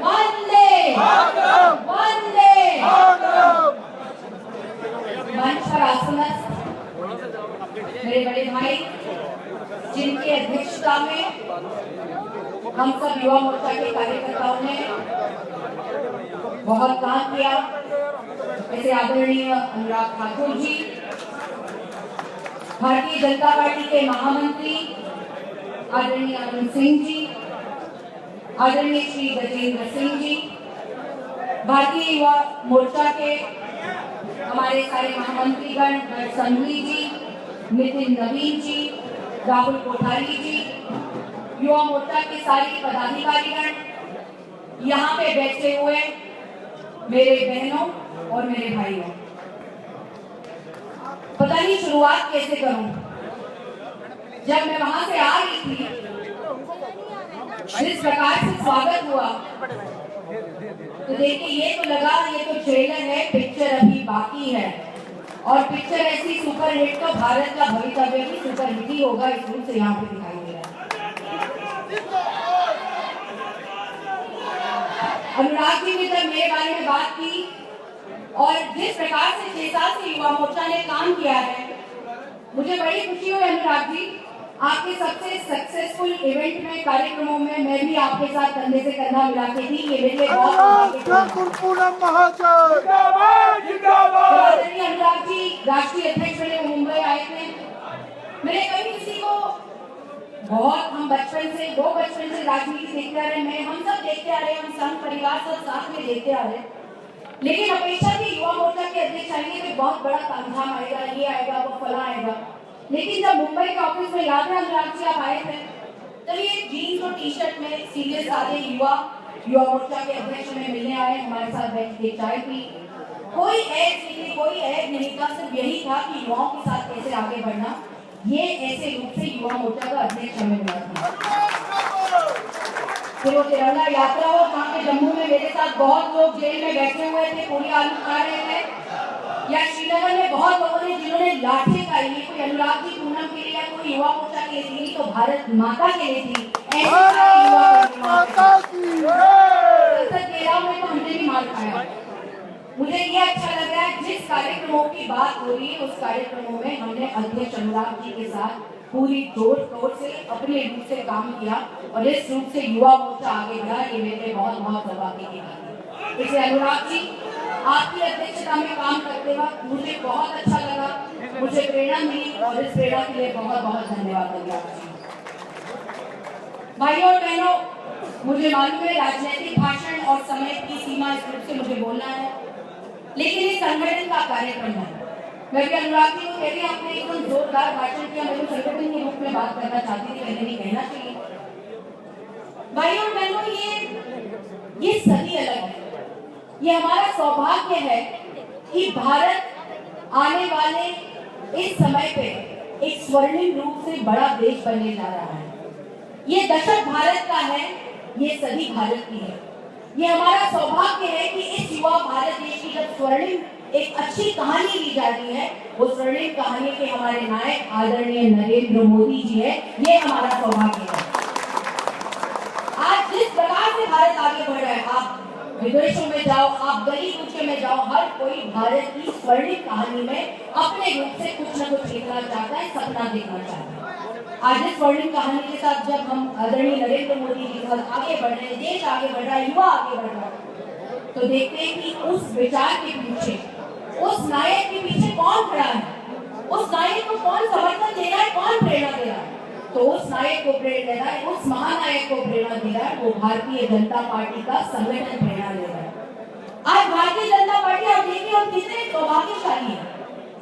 वंदे वंदे। मंच पर आसीनस्थ मेरे बड़े भाई, जिनकी अध्यक्षता में हम सब युवा मोर्चा के कार्यकर्ताओं ने बहुत काम किया, ऐसे आदरणीय अनुराग ठाकुर जी, भारतीय जनता पार्टी के महामंत्री आदरणीय अरुण सिंह जी, आदरणीय श्री गजेंद्र सिंह जी, भारतीय युवा मोर्चा के हमारे सारे महामंत्रीगण संघवी जी, नितिन नवीन जी, राहुल कोठारी जी, युवा मोर्चा के सारे पदाधिकारीगण, यहाँ पे बैठे हुए मेरे बहनों और मेरे भाइयों, पता नहीं शुरुआत कैसे करूं। जब मैं वहां से आ रही थी, जिस प्रकार से स्वागत हुआ, तो देखिए ये तो लगा ये तो ट्रेलर है, पिक्चर अभी बाकी है। और पिक्चर ऐसी सुपरहिट तो भारत का भवितव्य भी सुपरहिट ही होगा, इस रूप से यहाँ पे दिखाई दे रहा है। अनुराग जी ने जब मेरे बारे में बात की और जिस प्रकार से 6 साल से युवा मोर्चा ने काम किया है, मुझे बड़ी खुशी हुई अनुराग जी। आपके सबसे सक्सेसफुल इवेंट में, कार्यक्रमों में मैं भी आपके साथ कंधे से कंधा मिला के थी। ये मेरे लिए बहुत अनुराग जी राष्ट्रीय अध्यक्ष बने, मुंबई आए थे। मैंने कभी किसी को बहुत, हम बचपन से राजनीति देखते आ रहे, मैं हम सब देखते आ रहे, हम संघ परिवार सब साथ में देखते आ रहे, लेकिन अपेक्षा थी युवा मोर्चा के अध्यक्ष आएंगे तो बहुत बड़ा तामझाम आएगा, ये आएगा वो फला आएगा। लेकिन जब मुंबई के ऑफिस में याद है अनुराग जी आप आए थे, तब ये जीन्स और टी शर्ट में सीधे साधे युवा मोर्चा के अध्यक्ष में मिलने आए, हमारे साथ बैठ के चाय पी। कोई ऐड नहीं था, सिर्फ यही था कि युवाओं के साथ कैसे आगे बढ़ना। ये ऐसे रूप से युवा मोर्चा का अध्यक्ष हमें मिला था। फिर वो तिरंगा यात्रा हो, वहाँ पे जम्मू में मेरे साथ बहुत लोग जेल में बैठे हुए थे, पूरी आलू खा रहे थे, या श्रीनगर में बहुत लोगों ने जिन्होंने लाठी खाई, कोई अनुराग जी पूनम के लिए या कोई युवा मोर्चा के लिए, तो भारत माता के लिए थी। में तो हमने भी मार खाया। मुझे ये अच्छा लग रहा है, जिस कार्यक्रमों की बात हो रही है उस कार्यक्रमों में हमने अध्यक्ष अनुराग जी के साथ पूरी जोर शोर से अपने रूप से काम किया और इस रूप से युवा मोर्चा आगे बढ़ा। ये मेरे बहुत सौभाग्य की बात है। इसलिए अनुराग जी, आपकी अध्यक्षता में काम करते वक्त मुझे बहुत अच्छा लगा, मुझे प्रेरणा मिली और इस प्रेरणा के लिए बहुत धन्यवाद अनुराग जी। भाइयों और बहनों, मुझे मालूम है राजनीतिक भाषण और समय की सीमा इस रूप से मुझे बोलना है, लेकिन ये संगठन का कार्यक्रम है। मैं भी अनुराग जी को कह रही, आपने एकदम जोरदार भाषण किया, मैं संगठन के रूप में बात करना चाहती थी, पहले नहीं कहना चाहिए। भाइयों और बहनों, ये सदी अलग है। ये हमारा सौभाग्य है कि भारत आने वाले इस समय पे एक स्वर्णिम रूप से बड़ा देश बनने जा रहा है। ये दशक भारत का है, ये सदी भारत की है। ये हमारा सौभाग्य है कि इस युवा भारत देश की जब स्वर्णिम एक अच्छी कहानी ली जा रही है, वो स्वर्णिम कहानी के हमारे नायक आदरणीय नरेंद्र मोदी जी है। ये हमारा सौभाग्य है। आज जिस प्रकार से भारत आगे बढ़ रहा है, आप विदेशों में जाओ, आप गली कूचे में जाओ, हर कोई भारत की स्वर्णिम कहानी में अपने रूप से कुछ न कुछ लिखना चाहता है, सपना देखना चाहता है। आज इस स्वर्णिम कहानी के साथ जब हम आदरणीय नरेंद्र मोदी जी के साथ आगे बढ़ रहे हैं, देश आगे बढ़ रहा है, युवा आगे बढ़ रहा है, तो देखते हैं कि उस विचार के पीछे, उस नायक के पीछे कौन खड़ा है, उस नायक को कौन समर्थन दे रहा है, कौन प्रेरणा दे रहा है। तो उस नायक को प्रेरणा दे रहा है, उस महानायक को प्रेरणा दे रहा है, वो भारतीय जनता पार्टी का संगठन प्रेरणा दे रहा है। आज भारतीय जनता पार्टी, आप देखिए हम कितने सौभाग्यशाली हैं।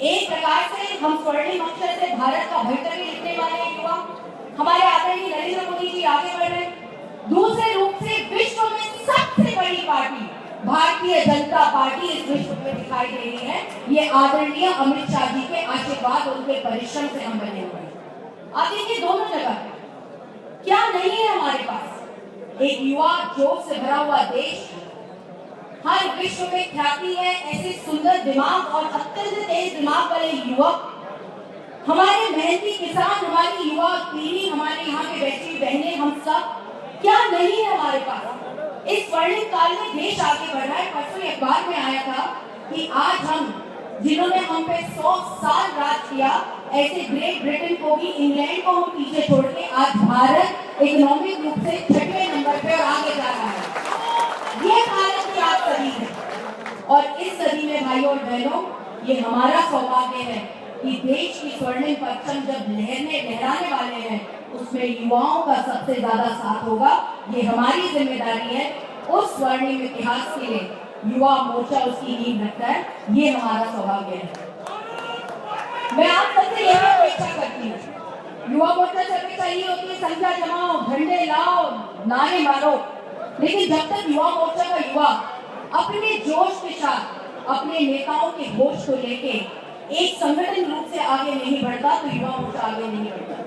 एक प्रकार से हम स्वर्णिम अक्षर से भारत का भवितव्य लिखने वाले युवा, हमारे आदरणीय नरेंद्र मोदी जी आगे बढ़ रहे हैं। दूसरे रूप से विश्व में सबसे बड़ी पार्टी भारतीय जनता पार्टी इस विश्व में दिखाई दे रही है। ये आदरणीय अमित शाह जी के आशीर्वाद, उनके परिश्रम से हम बने हुए हैं। आप देखिए दोनों जगह क्या नहीं है हमारे पास, एक युवा जोश से भरा हुआ देश, हर विश्व में ख्याति है, ऐसे सुंदर दिमाग और अत्यंत तेज दिमाग वाले युवक, हमारे मेहनती किसान, हमारी युवा पीढ़ी, हमारे यहाँ पे बैठी बहनें, हम सब क्या नहीं है हमारे पास। इस स्वर्णिम काल में देश आगे बढ़ रहा है। परसों अखबार में आया था कि आज हम जिन्होंने हम पे 100 साल राज किया, ऐसे ग्रेट ब्रिटेन को भी, इंग्लैंड को हम पीछे छोड़ के आज भारत इकोनॉमिक रूप से 6वें नंबर पे और आगे जा रहा है। ये भारत की आज सदी है और इस सदी में भाइयों और बहनों, ये हमारा सौभाग्य है कि देश की स्वर्णिम परचम जब लहराने वाले हैं, उसमें युवाओं का सबसे ज्यादा साथ होगा। ये हमारी जिम्मेदारी है। उस स्वर्णिम इतिहास के लिए युवा मोर्चा उसकी नींव रखता है। ये हमारा सौभाग्य है। मैं आप सबसे यही अपेक्षा करती हूँ, युवा मोर्चा से अपेक्षा ये होती है संख्या जमाओ, झंडे लाओ, नारे मारो, लेकिन जब तक युवा मोर्चा का युवा अपने जोश के साथ अपने नेताओं के होश को लेके एक संगठन रूप से आगे नहीं बढ़ता, तो युवा मोर्चा आगे नहीं बढ़ता।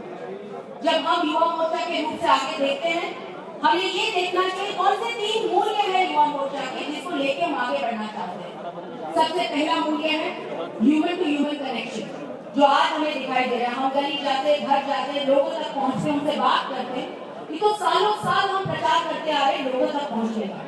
जब हम युवा मोर्चा के रूप से आगे देखते हैं, हमें ये देखना चाहिए कौन से 3 मूल्य हैं युवा मोर्चा के, जिसको लेके हम आगे बढ़ना चाहते हैं। सबसे पहला मूल्य है ह्यूमन टू ह्यूमन कनेक्शन, जो आज हमें दिखाई दे रहा है। हम गली जाते, घर जाते, लोगों तक पहुंचते, उनसे बात करते, ये तो सालों साल हम प्रचार करते आ रहे लोगों तक पहुंचने का।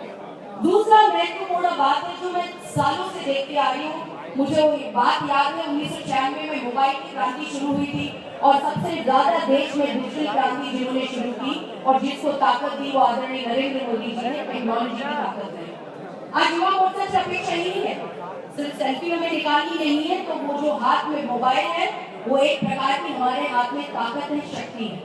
दूसरा महत्वपूर्ण बात है जो मैं सालों से देखती आ रही हूँ, मुझे वो बात याद है 1996 में मोबाइल की क्रांति शुरू हुई थी और सबसे ज्यादा देश में डिजिटल क्रांति जिन्होंने शुरू की और जिसको ताकत दी वो आदरणीय नरेंद्र मोदी जी ने, टेक्नोलॉजी की ताकत है। आज युवा मोर्चा से अपेक्षा नहीं है सिर्फ सेल्फी हमें निकालनी नहीं है, तो वो जो हाथ में मोबाइल है वो एक प्रकार की हमारे हाथ में ताकत है, शक्ति है।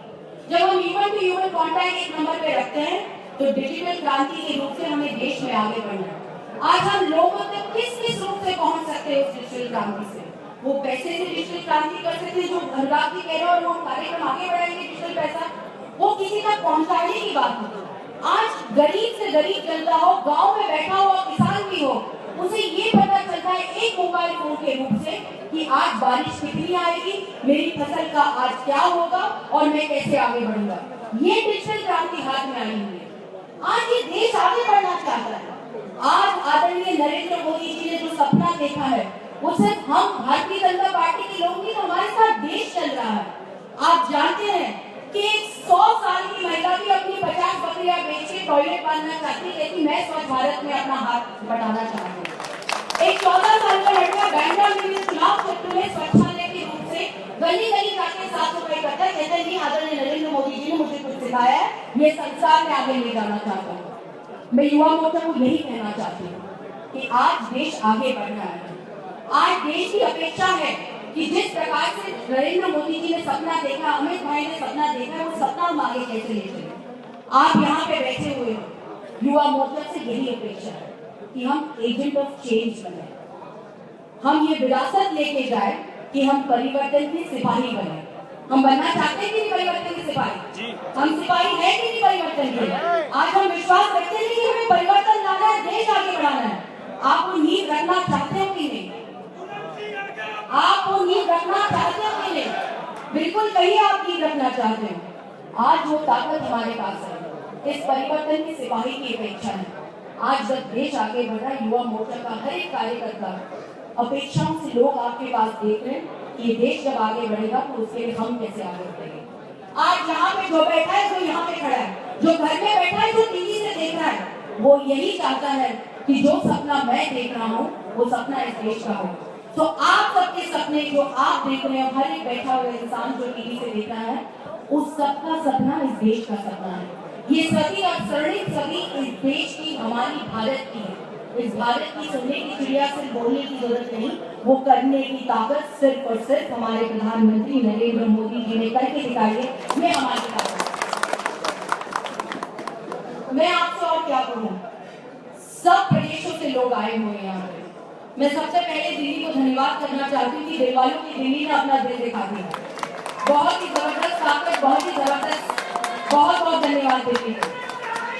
जब हम ह्यूमन टू ह्यूमन कॉन्टैक्ट एक नंबर पे रखते हैं तो डिजिटल क्रांति के रूप से हमें देश में आगे बढ़ना है। आज हम लोगों तक किस किस रूप से पहुंच सकते हैं उस डिजिटल क्रांति से? वो पैसे से डिजिटल क्रांति कर सकते हैं, जो अनुराग जी कह रहे हैं, और वो कार्यक्रम आगे बढ़ाएंगे डिजिटल पैसा, वो किसी तक पहुंचाने की बात होती है। आज गरीब से गरीब जनता हो, गांव में बैठा हुआ किसान भी हो, उसे ये पता चलता है एक मोबाइल फोन के रूप से कि आज बारिश कितनी आएगी, मेरी फसल का आज क्या होगा और मैं कैसे आगे बढ़ूंगा। ये डिजिटल क्रांति हाथ में आई हुई है। आज ये देश आगे बढ़ना चाहता है। आज आदरणीय नरेंद्र मोदी जी ने जो सपना देखा है, वो सिर्फ हम भारतीय जनता पार्टी के लोग नहीं, तो हमारे साथ देश चल रहा है। आप जानते हैं कि 100 साल की महिला भी अपनी 50 बकरियां बेच के टॉयलेट बांधना चाहती है, लेकिन मैं स्वच्छ भारत में अपना हाथ बढ़ाना चाहती हूँ। एक 14 साल का लड़का बैंगलोर में चुनाव क्षेत्र में स्वच्छालय के रूप से गली गली जाके साफ सफाई करता है, कहते हैं आदरणीय नरेंद्र मोदी जी ने मुझे कुछ सिखाया है, ये संसार में आगे ले जाना चाहता हूँ। मैं युवा मोर्चा को यही कहना चाहती हूँ कि आज देश आगे बढ़ रहा है। आज देश की अपेक्षा है कि जिस प्रकार से नरेंद्र मोदी जी ने सपना देखा, अमित भाई ने सपना देखा, वो सपना हम आगे कैसे ले चले। आप यहाँ पे बैठे हुए हो, युवा मोर्चा से यही अपेक्षा है कि हम एजेंट ऑफ चेंज बने, हम ये विरासत लेके जाए कि हम परिवर्तन के सिपाही बने। हम बनना चाहते हैं कि नहीं परिवर्तन के सिपाही? हम सिपाही हैं कि नहीं परिवर्तन के? आज हम विश्वास रखते हैं कि हमें परिवर्तन लाना है, देश आगे बढ़ाना है। आप वो नींव रखना चाहते हो कि नहीं? आप वो नींव रखना चाहते हो कि नहीं? बिल्कुल कहीं आप नींव रखना चाहते हो। आज वो ताकत हमारे पास है, इस परिवर्तन के सिपाही की अपेक्षा है। आज जब देश आगे बढ़ रहा है, युवा मोर्चा का हर एक कार्यकर्ता अपेक्षाओं से लोग आपके पास देख रहे हैं कि ये देश जब आगे बढ़ेगा तो उसके लिए हम कैसे आगे बढ़ेंगे। आज यहाँ पे जो बैठा है, जो यहाँ पे खड़ा है, जो घर में बैठा है, जो टीवी से देख रहा है, वो यही चाहता है कि जो सपना मैं देख रहा हूँ वो सपना इस देश का हो। तो आप सबके सपने जो आप देख रहे हो, हर एक बैठा हुआ इंसान जो टीवी से देख रहा है, उस सबका सपना इस देश का सपना है। ये सभी और स्वर्णिम सभी इस देश की, हमारी भारत की है। इस भारत की सुनने की चिड़िया सिर्फ बोलने की जरूरत नहीं, वो करने की ताकत सिर्फ और सिर्फ हमारे प्रधानमंत्री नरेंद्र मोदी जी ने करके दिखाई है। ये हमारी ताकत है। मैं आपसे और क्या कहूँ, सब प्रदेशों से लोग आए हुए हैं यहाँ पे। मैं सबसे पहले दिल्ली को धन्यवाद करना चाहती हूँ कि दिल वालों की दिल्ली ने अपना दिल दिखा दिया। बहुत ही जबरदस्त ताकत, बहुत ही जबरदस्त, बहुत बहुत धन्यवाद देती हूँ।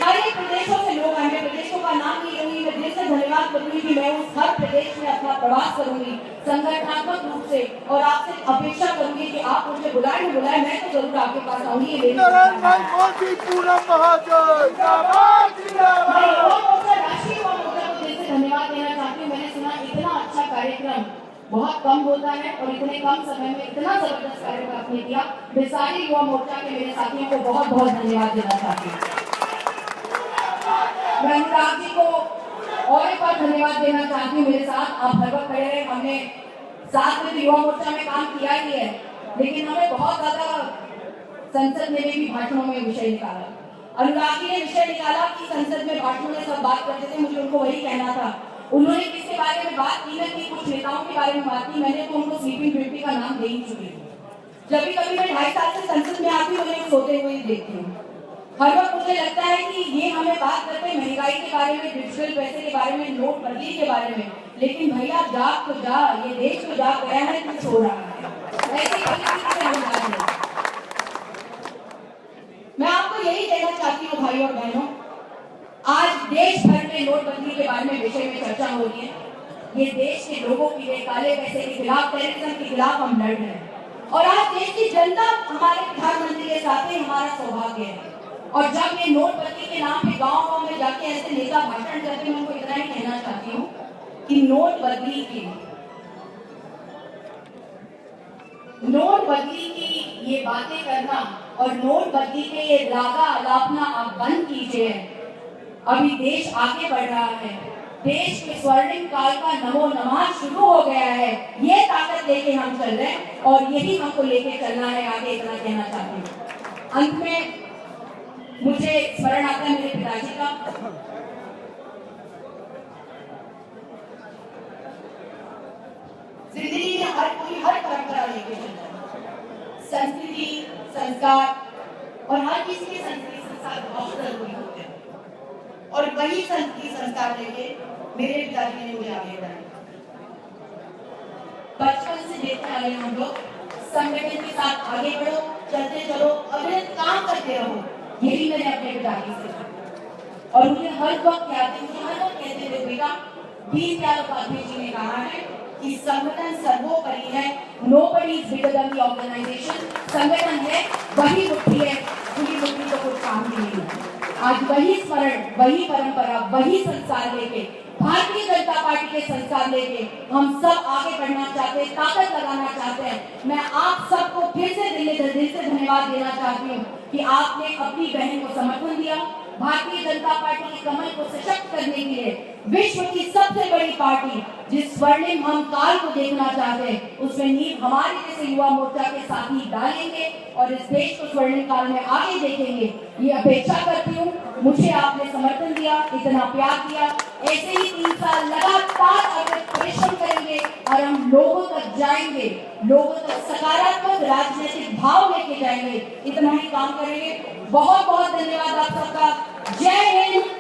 हर एक प्रदेशों से लोग आए, प्रदेशों का नाम नहीं लूंगी, मैं दिल से धन्यवाद करूंगी कि मैं उस हर प्रदेश में अपना प्रवास करूंगी संगठनात्मक रूप से, और आपसे अपेक्षा करूंगी कि आप मुझे बुलाए न बुलाए, मैं तो जरूर आपके पास आऊंगी। राष्ट्रीय युवा मोर्चा को दिल से धन्यवाद देना चाहती हूँ। मैंने सुना इतना अच्छा कार्यक्रम बहुत कम होता है और इतने कम समय में इतना जबरदस्त कार्यक्रम आपने किया। मैं सारे युवा मोर्चा के मेरे साथियों को बहुत बहुत धन्यवाद देना चाहती हूँ। मैं अनुराग जी को और एक बार धन्यवाद देना चाहती हूँ। मेरे साथ आप हर वक्त खड़े रहे, हमने साथ में युवा मोर्चा में काम किया ही है, लेकिन हमें बहुत ज्यादा संसद में भी भाषणों में विषय निकाला। अनुराग जी ने विषय निकाला कि संसद में भाषणों में सब बात करते थे, मुझे उनको वही कहना था। उन्होंने किसके बारे में बात की न कि कुछ नेताओं के बारे में बात की, मैंने तो उनको स्लीपिंग ब्यूटी का नाम दे ही चुकी हूँ। जब भी कभी मैं 2.5 साल से संसद में आती हूँ, उन्हें सोते हुए देखती हूँ। हर वक्त मुझे लगता है कि ये हमें बात करते हैं महंगाई के बारे में, डिजिटल पैसे के बारे में, नोटबंदी के बारे में, लेकिन भैया जाग तो जा, ये देश तो जाग गया है, कुछ हो रहा है। ऐसी परिस्थिति से हम जा रहे हैं। मैं आपको यही कहना चाहती हूँ भाई और बहनों, आज देश भर में नोटबंदी के बारे में विषय में चर्चा हो रही है। ये देश के लोगों के लिए काले पैसे के खिलाफ, टेररिज्म के खिलाफ हम लड़ रहे हैं, और आज देश की जनता हमारे प्रधानमंत्री के साथ ही हमारा सौभाग्य है। और जब ये नोटबंदी के नाम पे गांव-गांव में जाके ऐसे नेता भाषण करते हैं, मैं उनको इतना ही कहना चाहती हूँ कि नोटबंदी की ये बातें करना और नोटबंदी के ये रागा अलापना आप बंद कीजिए। अभी देश आगे बढ़ रहा है, देश के स्वर्णिम काल का नमो नमः शुरू हो गया है। ये ताकत लेके हम चल रहे हैं और यही हमको लेके चलना है आगे, इतना कहना चाहती हूँ। अंत में मुझे स्मरण आता है मेरे पिताजी का। जिंदगी में हर कोई हर परंपरा लेके चलता है, संस्कृति, संस्कार, और हर किसी के संस्कृति संस्कार बहुत जरूरी होते हैं, और वही संस्कृति संस्कार लेके मेरे पिताजी ने मुझे आगे बढ़ाया। बचपन से देखते आ रहे हम लोग, संगठन के साथ आगे बढ़ो, चलते चलो, अविरत काम करते रहो, यही मैंने अपने पिताजी से सीखा। और मुझे हर वक्त कहते थे बेटा, दीनदयाल उपाध्याय जी ने कहा है कि संगठन सर्वोपरि है, nobody is bigger than the organisation. संगठन है वही मुट्ठी है, खुली मुट्ठी तो कुछ काम भी नहीं है। आज वही स्मरण, वही परंपरा, वही संस्कार लेके, भारतीय जनता पार्टी के संस्कार लेके हम सब आगे बढ़ना चाहते हैं, ताकत लगाना चाहते हैं। मैं आप सबको फिर से दिल से धन्यवाद देना चाहती हूँ कि आपने अपनी बहन को समर्थन दिया। भारतीय जनता पार्टी के कमल को सशक्त करने के लिए विश्व की सबसे बड़ी पार्टी जिस स्वर्णिम हम काल को देखना चाहते हैं, उसमें नींव हमारे जैसे युवा मोर्चा के साथी डालेंगे और इस देश को स्वर्णिम काल में आगे देखेंगे। ये अपेक्षा करती हूँ। मुझे आपने समर्थन दिया, इतना प्यार दिया, ऐसे ही 3 साल लगातार अगर परिश्रम करेंगे और हम लोगों तक जाएंगे, लोगों तक सकारात्मक राजनीतिक भाव लेके जाएंगे, इतना ही काम करेंगे। बहुत बहुत धन्यवाद आप सबका। जय हिंद।